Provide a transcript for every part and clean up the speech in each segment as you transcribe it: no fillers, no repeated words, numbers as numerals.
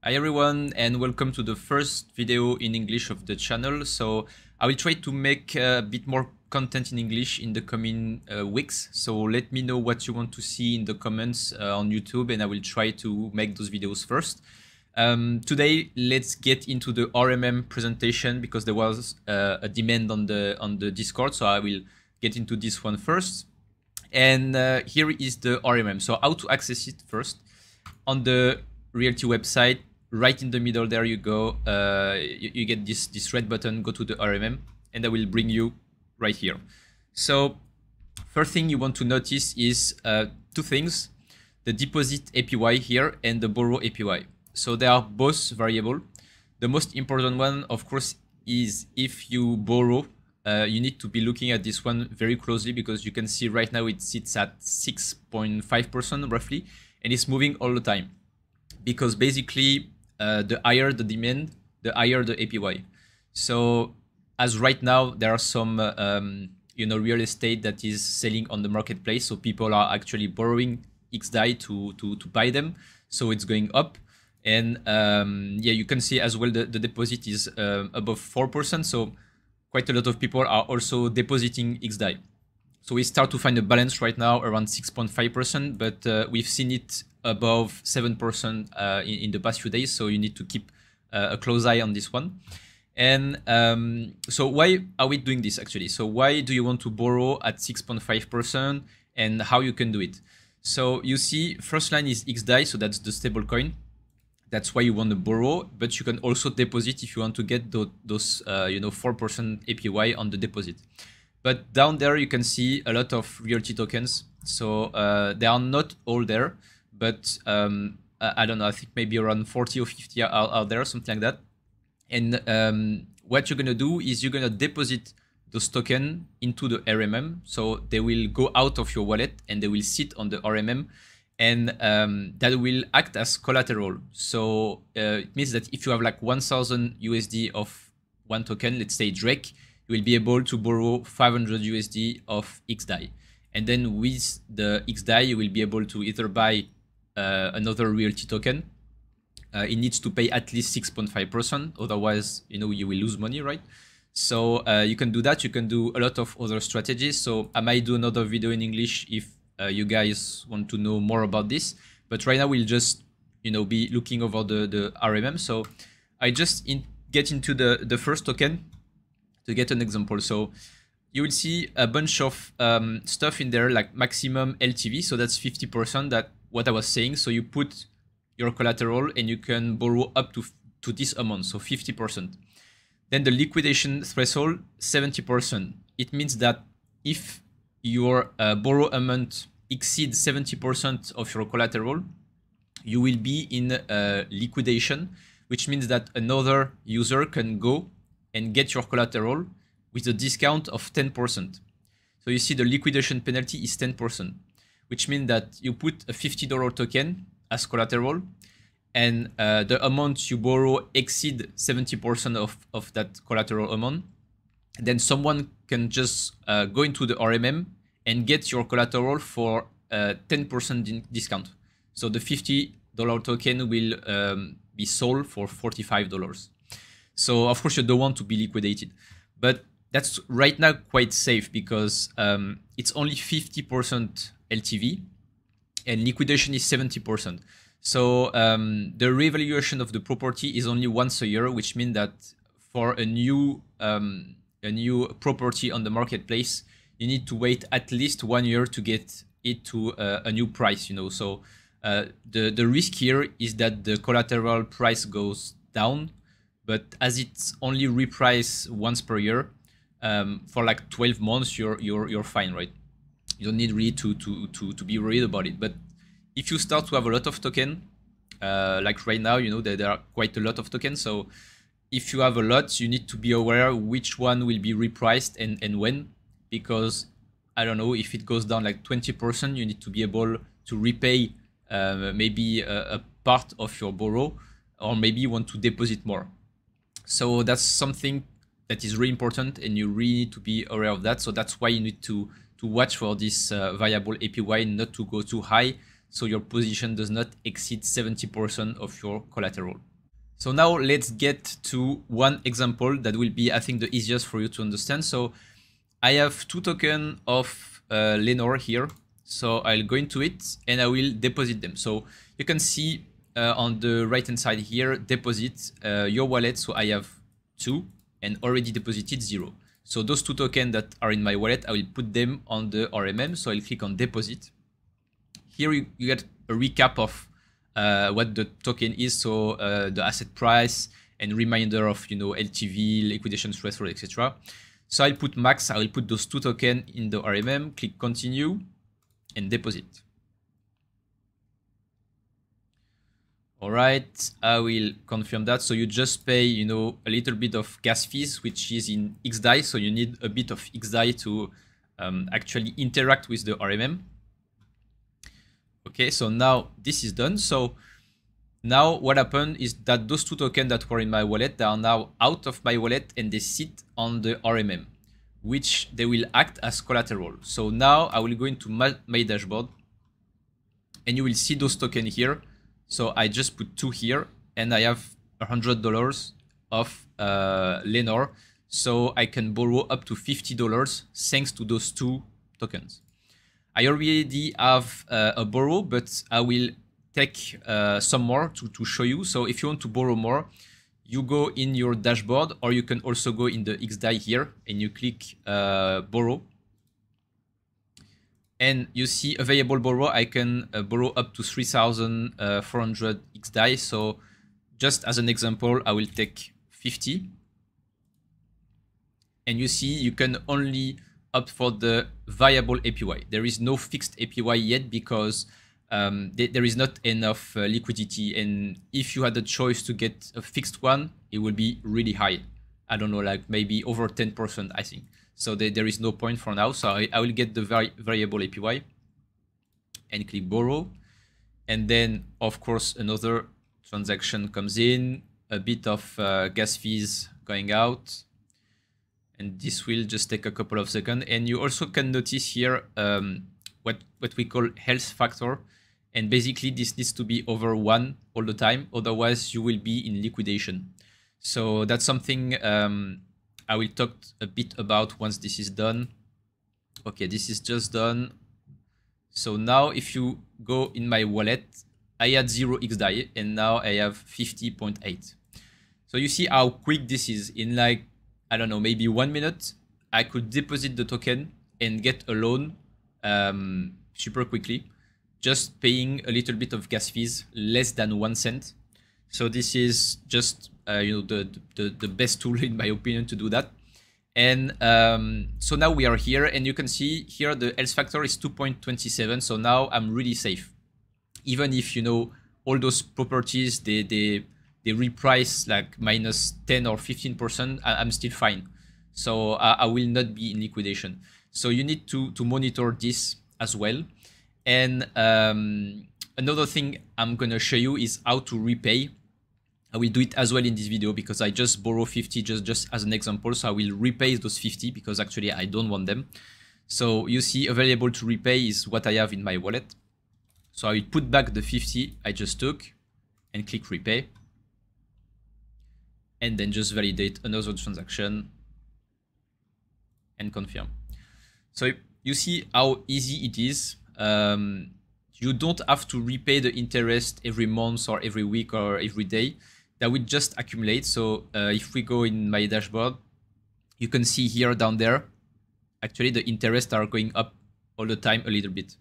Hi everyone and welcome to the first video in English of the channel. So I will try to make a bit more content in English in the coming weeks. So let me know what you want to see in the comments on YouTube and I will try to make those videos first. Today let's get into the RMM presentation because there was a demand on the Discord, so I will get into this one first. And here is the RMM. So how to access it first. On the RealT website, right in the middle there you go, you get this red button, go to the RMM, and I will bring you right here. So first thing you want to notice is two things: the deposit APY here and the borrow APY. So they are both variable. The most important one, of course, is if you borrow, you need to be looking at this one very closely because you can see right now it sits at 6.5% roughly, and it's moving all the time. Because basically, the higher the demand, the higher the APY. So as right now, there are some real estate that is selling on the marketplace. So people are actually borrowing XDAI to buy them. So it's going up. And yeah, you can see as well the deposit is above 4%. So quite a lot of people are also depositing XDAI. So we start to find a balance right now around 6.5%, but we've seen it above 7% in the past few days. So you need to keep a close eye on this one. And so why are we doing this actually? So why do you want to borrow at 6.5% and how you can do it? So you see first line is XDAI, so that's the stable coin. That's why you want to borrow, but you can also deposit if you want to get those 4% APY on the deposit. But down there, you can see a lot of RealT tokens. So they are not all there, but I don't know, I think maybe around 40 or 50 are out there, something like that. And what you're going to do is you're going to deposit those tokens into the RMM. So they will go out of your wallet and they will sit on the RMM. And that will act as collateral. So it means that if you have like 1000 USD of one token, let's say Drake, you will be able to borrow 500 USD of XDAI. And then with the XDAI, you will be able to either buy another RealT token. It needs to pay at least 6.5%. Otherwise, you will lose money, right? So you can do that. You can do a lot of other strategies. So I might do another video in English if you guys want to know more about this. But right now, we'll just be looking over the RMM. So I just get into the first token to get an example. So you will see a bunch of stuff in there like maximum LTV. So that's 50%, that what I was saying. So you put your collateral and you can borrow up to this amount, so 50%. Then the liquidation threshold, 70%. It means that if your borrow amount exceeds 70% of your collateral, you will be in liquidation, which means that another user can go and get your collateral with a discount of 10%. So you see the liquidation penalty is 10%, which means that you put a $50 token as collateral and the amount you borrow exceed 70% of that collateral amount. Then someone can just go into the RMM and get your collateral for a 10% discount. So the $50 token will be sold for $45. So of course you don't want to be liquidated, but that's right now quite safe because it's only 50% LTV and liquidation is 70%. So the revaluation of the property is only once a year, which means that for a new property on the marketplace, you need to wait at least 1 year to get it to a new price. So the risk here is that the collateral price goes down. But as it's only repriced once per year, for like 12 months, you're fine, right? You don't need really to be worried about it. But if you start to have a lot of token, like right now, there are quite a lot of tokens. So if you have a lot, you need to be aware which one will be repriced and when, because I don't know, if it goes down like 20%, you need to be able to repay maybe a part of your borrow, or maybe you want to deposit more. So that's something that is really important and you really need to be aware of that. So that's why you need to watch for this variable APY not to go too high, so your position does not exceed 70% of your collateral. So now let's get to one example that will be, I think, the easiest for you to understand. So I have 2 tokens of Lenor here. So I'll go into it and I will deposit them. So you can see on the right hand side here, deposit your wallet. So I have 2 and already deposited 0. So those 2 tokens that are in my wallet, I will put them on the RMM. So I'll click on deposit. Here you get a recap of what the token is. So the asset price and reminder of, LTV, liquidation threshold, etc. So I'll put max. I will put those 2 tokens in the RMM, click continue and deposit. All right, I will confirm that. So you just pay, a little bit of gas fees, which is in XDAI. So you need a bit of XDAI to actually interact with the RMM. Okay, so now this is done. So now what happened is that those 2 tokens that were in my wallet, they are now out of my wallet and they sit on the RMM, which they will act as collateral. So now I will go into my dashboard and you will see those tokens here. So I just put 2 here and I have $100 of Lenor. So I can borrow up to $50 thanks to those 2 tokens. I already have a borrow, but I will take some more to show you. So if you want to borrow more, you go in your dashboard, or you can also go in the XDAI here and you click borrow. And you see available borrow. I can borrow up to 3,400 XDAI. So just as an example, I will take 50. And you see you can only opt for the variable APY. There is no fixed APY yet because there is not enough liquidity. And if you had the choice to get a fixed one, it will be really high. I don't know, like maybe over 10%, I think. So there is no point for now. So I will get the variable APY and click borrow. And then, of course, another transaction comes in, a bit of gas fees going out. And this will just take a couple of seconds. And you also can notice here what we call health factor. And basically, this needs to be over 1 all the time. Otherwise, you will be in liquidation. So that's something I will talk a bit about once this is done. Okay, this is just done. So now if you go in my wallet, I had 0 XDAI and now I have 50.8. So you see how quick this is. In like, I don't know, maybe 1 minute, I could deposit the token and get a loan super quickly, just paying a little bit of gas fees, less than 1 cent. So this is just the best tool in my opinion to do that. And so now we are here and you can see here the health factor is 2.27. So now I'm really safe. Even if, all those properties, they reprice like minus 10 or 15%, I'm still fine. So I will not be in liquidation. So you need to monitor this as well. And another thing I'm going to show you is how to repay. I will do it as well in this video because I just borrow 50 just as an example. So I will repay those 50 because actually I don't want them. So you see available to repay is what I have in my wallet. So I will put back the 50 I just took and click repay. And then just validate another transaction and confirm. So you see how easy it is. You don't have to repay the interest every month or every week or every day. That will just accumulate. So if we go in my dashboard, you can see here down there, actually the interests are going up all the time a little bit.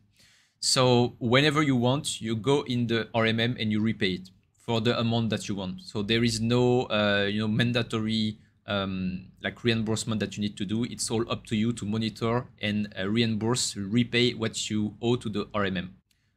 So whenever you want, you go in the RMM and you repay it for the amount that you want. So there is no mandatory like reimbursement that you need to do. It's all up to you to monitor and repay what you owe to the RMM.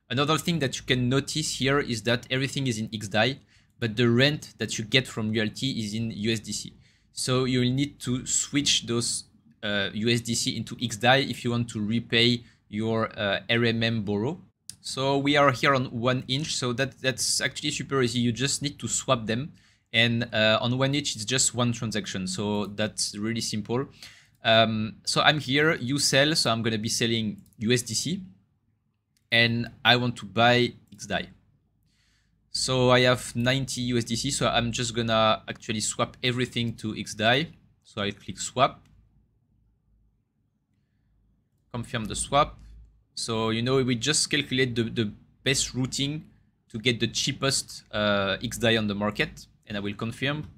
Another thing that you can notice here is that everything is in XDAI, but the rent that you get from RealT is in USDC. So you will need to switch those USDC into XDAI if you want to repay your RMM borrow. So we are here on 1 inch. So that's actually super easy. You just need to swap them. And on 1 inch, it's just 1 transaction. So that's really simple. So I'm here, you sell. So I'm going to be selling USDC. And I want to buy XDAI. So I have 90 USDC, so I'm just gonna actually swap everything to XDAI. So I'll click swap, confirm the swap. So, you know, we just calculate the best routing to get the cheapest XDAI on the market, and I will confirm.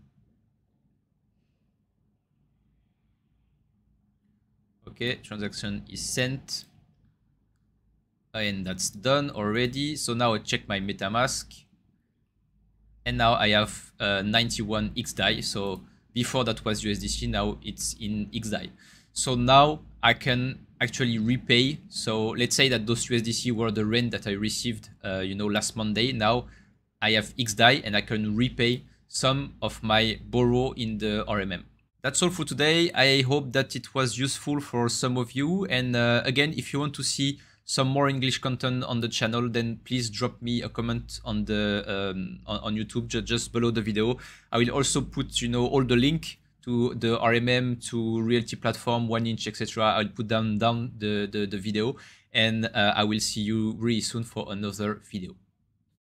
Okay, transaction is sent. And that's done already. So now I check my MetaMask. And now I have 91 XDAI. So before that was USDC, now it's in XDAI. So now I can actually repay. So let's say that those USDC were the rent that I received, you know, last Monday. Now I have XDAI and I can repay some of my borrow in the RMM. That's all for today. I hope that it was useful for some of you. And again, if you want to see some more English content on the channel, then please drop me a comment on the on YouTube just below the video. I will also put, you know, all the link to the RMM, to RealT platform, 1inch, etc. I'll put down the video, and I will see you really soon for another video.